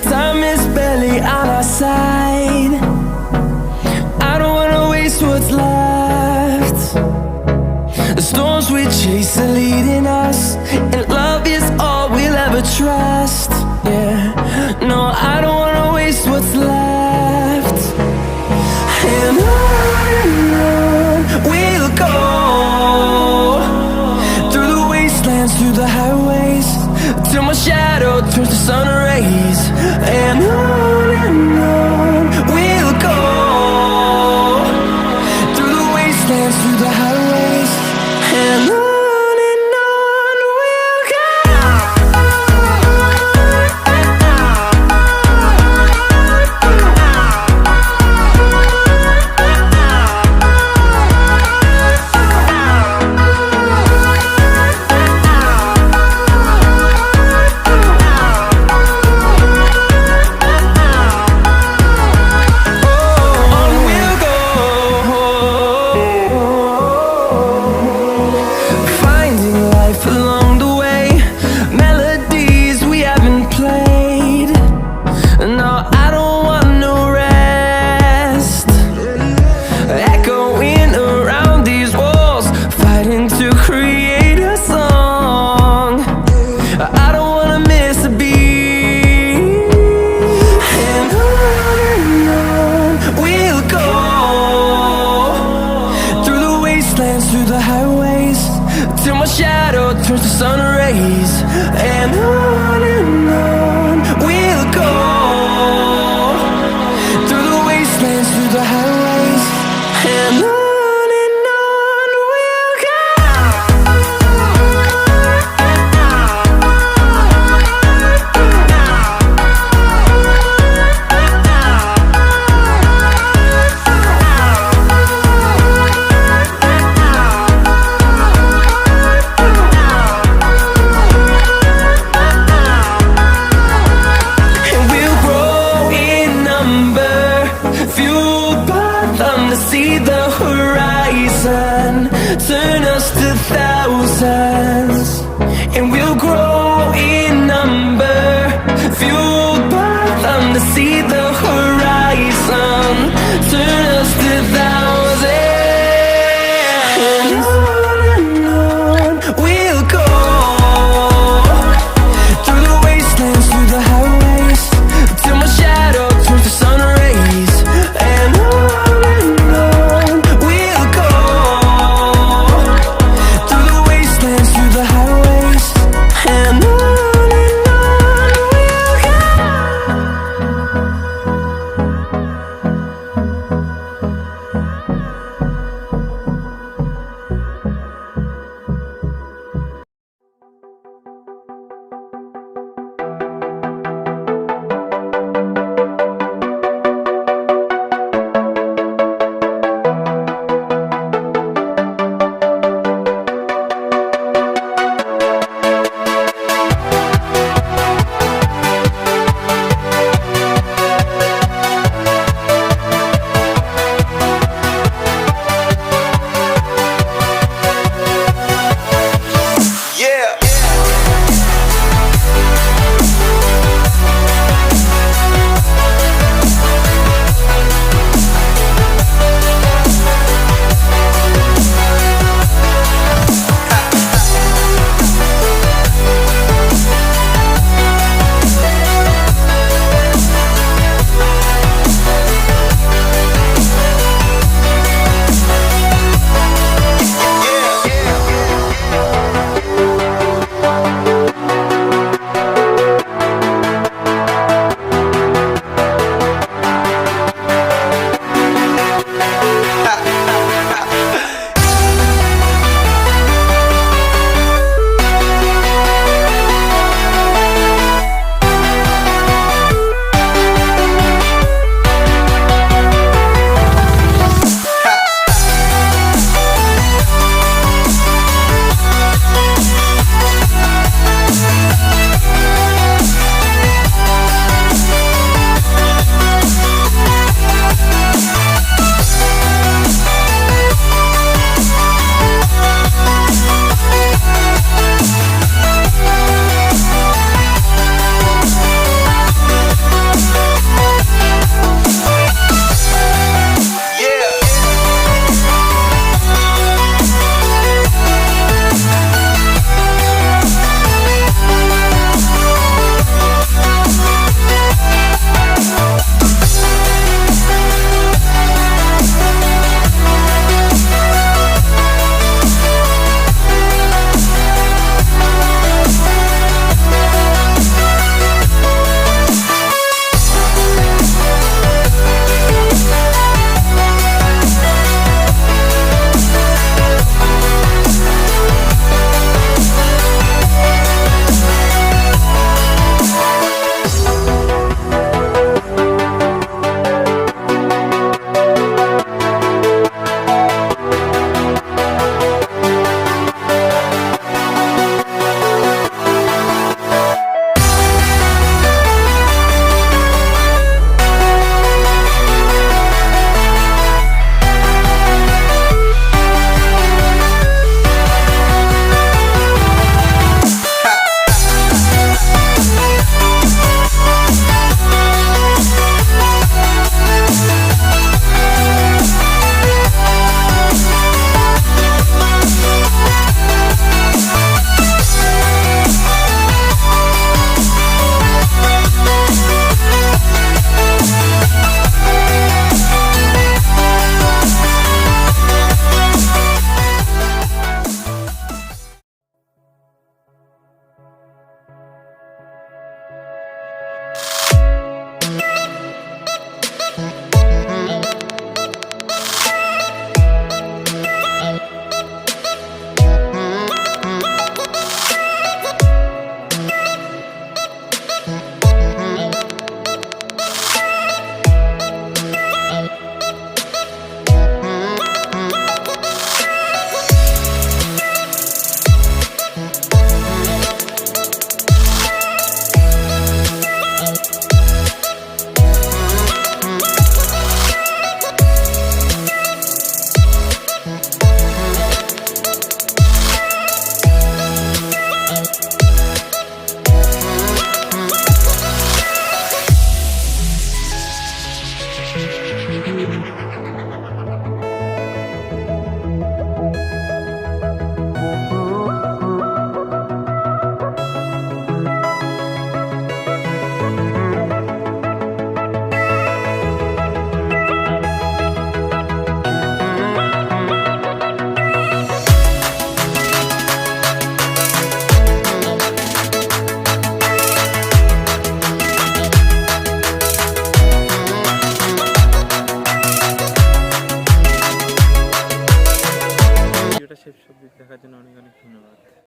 Time is barely on our side. I don't wanna waste what's left. The storms we chase are leading us, and love is all we'll ever trust. Yeah, no, I don't wanna waste what's left. And on we'll go, through the wastelands, through the highways, till my shadow turns to sun rays. And on we'll go, through the wastelands, through the highways, and on we'll go. Through the highways, till my shadow turns to sun rays. And on we'll go, through the wastelands, through the highways, and on we'll go. To see the horizon turn us to thousands, and we'll grow in number, fueled by them. To see the horizon turn us to thousands, and on we'll go, through the wastelands, through the highways, till my shadow turns to sun rays. And দেখার জন্য অনেক অনেক ধন্যবাদ।